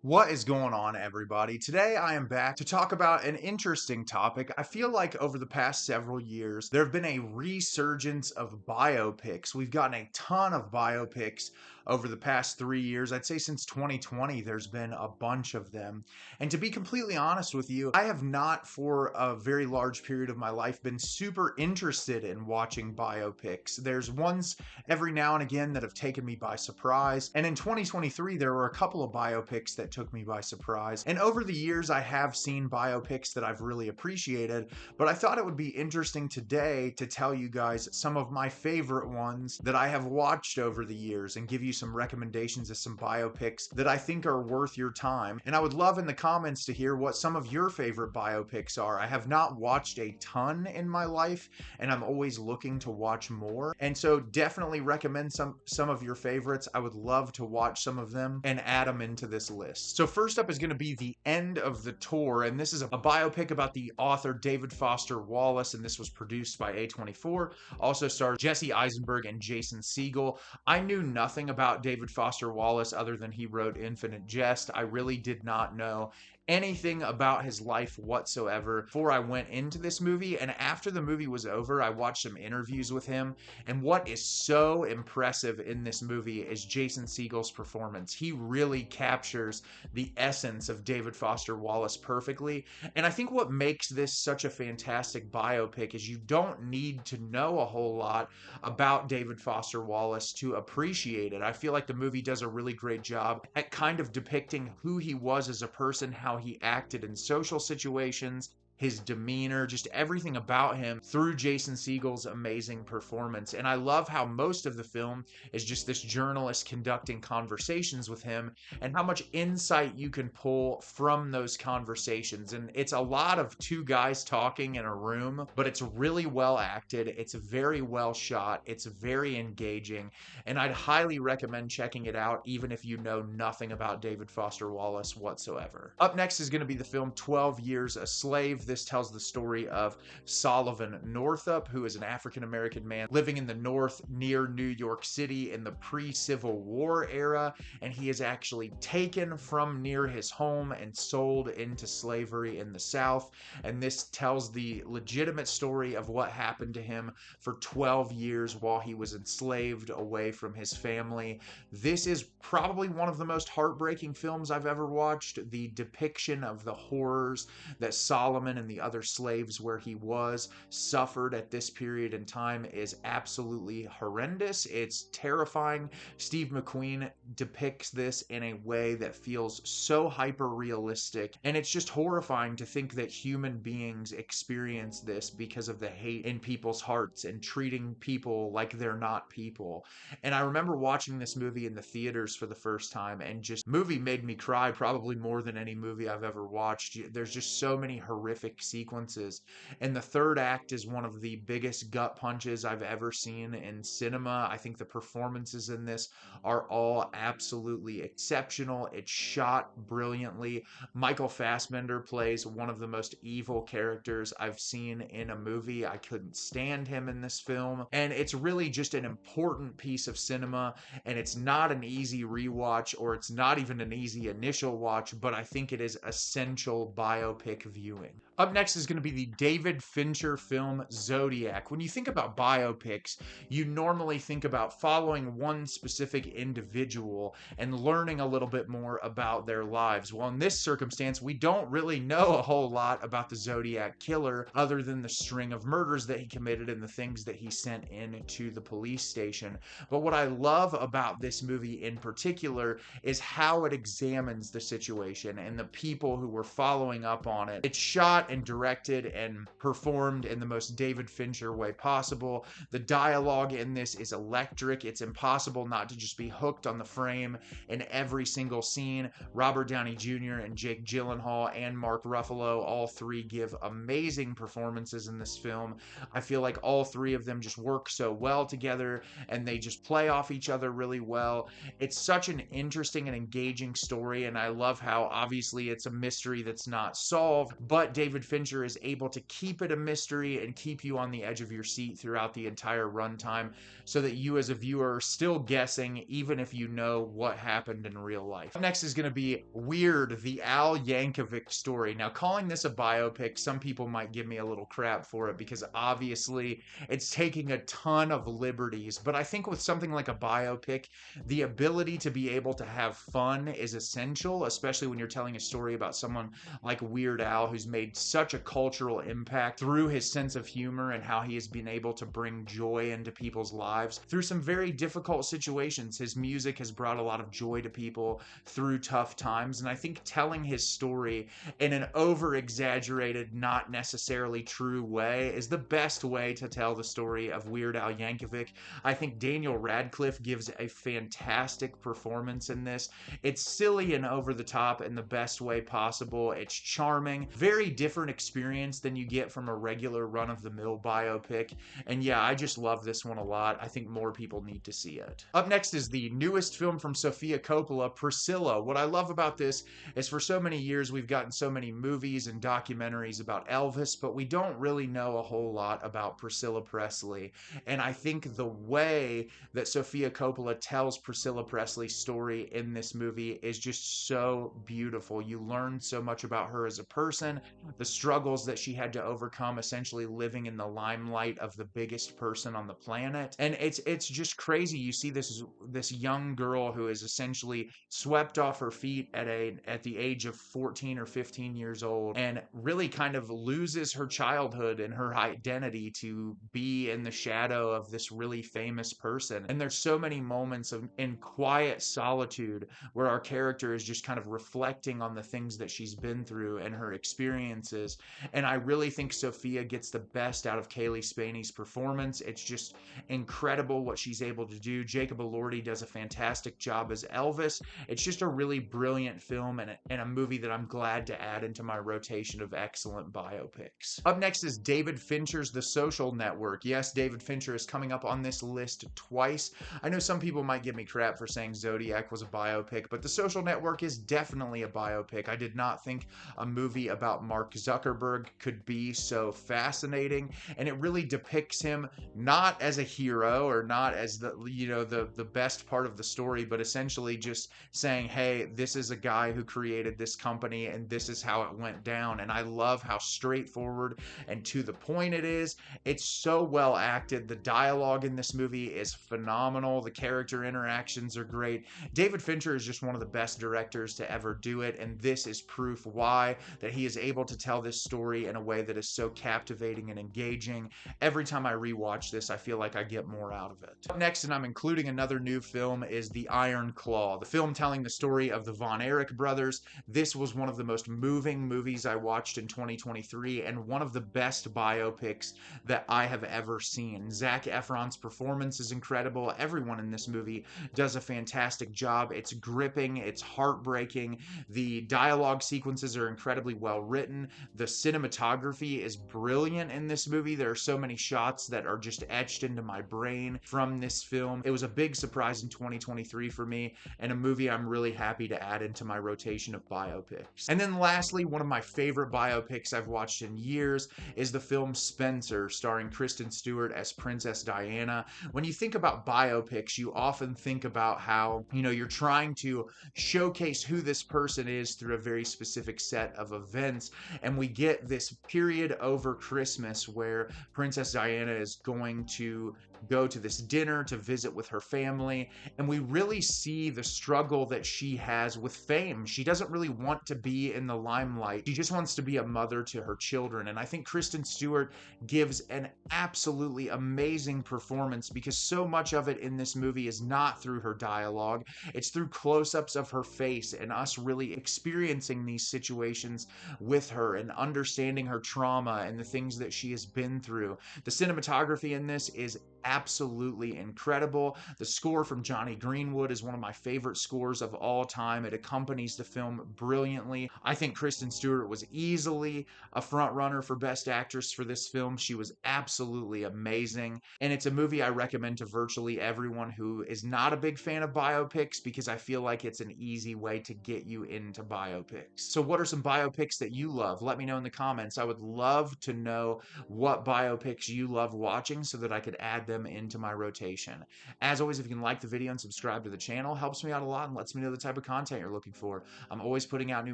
What is going on, everybody? Today I am back to talk about an interesting topic. I feel like over the past several years, there have been a resurgence of biopics. We've gotten a ton of biopics over the past 3 years. I'd say since 2020, there's been a bunch of them. And to be completely honest with you, I have not, for a very large period of my life, been super interested in watching biopics. There's ones every now and again that have taken me by surprise. And in 2023, there were a couple of biopics that took me by surprise. And over the years, I have seen biopics that I've really appreciated, but I thought it would be interesting today to tell you guys some of my favorite ones that I have watched over the years and give you some recommendations of some biopics that I think are worth your time. And I would love in the comments to hear what some of your favorite biopics are. I have not watched a ton in my life, and I'm always looking to watch more. And so definitely recommend some of your favorites. I would love to watch some of them and add them into this list. So first up is going to be The End of the Tour, and this is a biopic about the author David Foster Wallace, and this was produced by A24. Also stars Jesse Eisenberg and Jason Segel. I knew nothing about David Foster Wallace other than he wrote Infinite Jest. I really did not know anything about his life whatsoever before I went into this movie. And after the movie was over, I watched some interviews with him. And what is so impressive in this movie is Jason Segel's performance. He really captures the essence of David Foster Wallace perfectly. And I think what makes this such a fantastic biopic is you don't need to know a whole lot about David Foster Wallace to appreciate it. I feel like the movie does a really great job at kind of depicting who he was as a person, how he acted in social situations, his demeanor, just everything about him through Jason Segel's amazing performance. And I love how most of the film is just this journalist conducting conversations with him and how much insight you can pull from those conversations. And it's a lot of two guys talking in a room, but it's really well acted. It's very well shot. It's very engaging. And I'd highly recommend checking it out, even if you know nothing about David Foster Wallace whatsoever. Up next is going to be the film 12 Years a Slave. This tells the story of Solomon Northup, who is an African-American man living in the North near New York City in the pre-Civil War era, and he is actually taken from near his home and sold into slavery in the South. And this tells the legitimate story of what happened to him for 12 years while he was enslaved away from his family. This is probably one of the most heartbreaking films I've ever watched. The depiction of the horrors that Solomon and the other slaves where he was suffered at this period in time is absolutely horrendous. It's terrifying. Steve McQueen depicts this in a way that feels so hyper realistic, and it's just horrifying to think that human beings experience this because of the hate in people's hearts and treating people like they're not people. And I remember watching this movie in the theaters for the first time, and just movie made me cry probably more than any movie I've ever watched. There's just so many horrific sequences, and the third act is one of the biggest gut punches I've ever seen in cinema. I think the performances in this are all absolutely exceptional. It's shot brilliantly. Michael Fassbender plays one of the most evil characters I've seen in a movie. I couldn't stand him in this film, and it's really just an important piece of cinema, and it's not an easy rewatch, or it's not even an easy initial watch, but I think it is essential biopic viewing. Up next is going to be the David Fincher film Zodiac. When you think about biopics, you normally think about following one specific individual and learning a little bit more about their lives. Well, in this circumstance, we don't really know a whole lot about the Zodiac killer other than the string of murders that he committed and the things that he sent in to the police station. But what I love about this movie in particular is how it examines the situation and the people who were following up on it. It's shot and directed and performed in the most David Fincher way possible. The dialogue in this is electric. It's impossible not to just be hooked on the frame in every single scene. Robert Downey Jr. and Jake Gyllenhaal and Mark Ruffalo, all three give amazing performances in this film. I feel like all three of them just work so well together, and they just play off each other really well. It's such an interesting and engaging story, and I love how obviously it's a mystery that's not solved, but David David Fincher is able to keep it a mystery and keep you on the edge of your seat throughout the entire runtime so that you as a viewer are still guessing even if you know what happened in real life. Up next is going to be Weird, the Al Yankovic story. Now, calling this a biopic, some people might give me a little crap for it because obviously it's taking a ton of liberties, but I think with something like a biopic, the ability to be able to have fun is essential, especially when you're telling a story about someone like Weird Al, who's made such a cultural impact through his sense of humor and how he has been able to bring joy into people's lives through some very difficult situations. His music has brought a lot of joy to people through tough times, and I think telling his story in an over exaggerated, not necessarily true way is the best way to tell the story of Weird Al Yankovic. I think Daniel Radcliffe gives a fantastic performance in this. It's silly and over the top in the best way possible. It's charming, very different experience than you get from a regular run-of-the-mill biopic. And yeah, I just love this one a lot. I think more people need to see it. Up next is the newest film from Sofia Coppola, Priscilla. What I love about this is for so many years we've gotten so many movies and documentaries about Elvis, but we don't really know a whole lot about Priscilla Presley. And I think the way that Sofia Coppola tells Priscilla Presley's story in this movie is just so beautiful. You learn so much about her as a person, the struggles that she had to overcome, essentially living in the limelight of the biggest person on the planet. And it's just crazy. You see this young girl who is essentially swept off her feet at the age of 14 or 15 years old and really kind of loses her childhood and her identity to be in the shadow of this really famous person. And there's so many moments in quiet solitude where our character is just kind of reflecting on the things that she's been through and her experiences. And I really think Sophia gets the best out of Kaylee Spaney's performance. It's just incredible what she's able to do. Jacob Elordi does a fantastic job as Elvis. It's just a really brilliant film and a movie that I'm glad to add into my rotation of excellent biopics. Up next is David Fincher's The Social Network. Yes, David Fincher is coming up on this list twice. I know some people might give me crap for saying Zodiac was a biopic, but The Social Network is definitely a biopic. I did not think a movie about Mark Zuckerberg could be so fascinating, and it really depicts him not as a hero or not as the best part of the story, but essentially just saying, hey, this is a guy who created this company and this is how it went down. And I love how straightforward and to the point it is. It's so well acted. The dialogue in this movie is phenomenal. The character interactions are great. David Fincher is just one of the best directors to ever do it, and this is proof why, that he is able to tell this story in a way that is so captivating and engaging. Every time I rewatch this, I feel like I get more out of it. Up next, and I'm including another new film, is The Iron Claw, the film telling the story of the Von Erich brothers. This was one of the most moving movies I watched in 2023 and one of the best biopics that I have ever seen. Zac Efron's performance is incredible. Everyone in this movie does a fantastic job. It's gripping, it's heartbreaking. The dialogue sequences are incredibly well written. The cinematography is brilliant in this movie. There are so many shots that are just etched into my brain from this film. It was a big surprise in 2023 for me, and a movie I'm really happy to add into my rotation of biopics. And then lastly, one of my favorite biopics I've watched in years is the film Spencer, starring Kristen Stewart as Princess Diana. When you think about biopics, you often think about how, you're trying to showcase who this person is through a very specific set of events. And we get this period over Christmas where Princess Diana is going to go to this dinner to visit with her family, and we really see the struggle that she has with fame. She doesn't really want to be in the limelight. She just wants to be a mother to her children. And I think Kristen Stewart gives an absolutely amazing performance because so much of it in this movie is not through her dialogue. It's through close-ups of her face and us really experiencing these situations with her and understanding her trauma and the things that she has been through. The cinematography in this is absolutely incredible. The score from Johnny Greenwood is one of my favorite scores of all time. It accompanies the film brilliantly. I think Kristen Stewart was easily a front runner for Best Actress for this film. She was absolutely amazing. And it's a movie I recommend to virtually everyone who is not a big fan of biopics, because I feel like it's an easy way to get you into biopics. So, what are some biopics that you love? Let me know in the comments. I would love to know what biopics you love watching so that I could add them into my rotation. As always, if you can like the video and subscribe to the channel, helps me out a lot and lets me know the type of content you're looking for. I'm always putting out new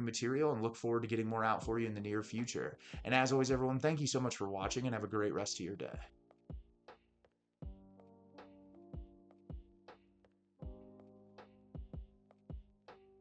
material and look forward to getting more out for you in the near future. And as always, everyone, thank you so much for watching and have a great rest of your day.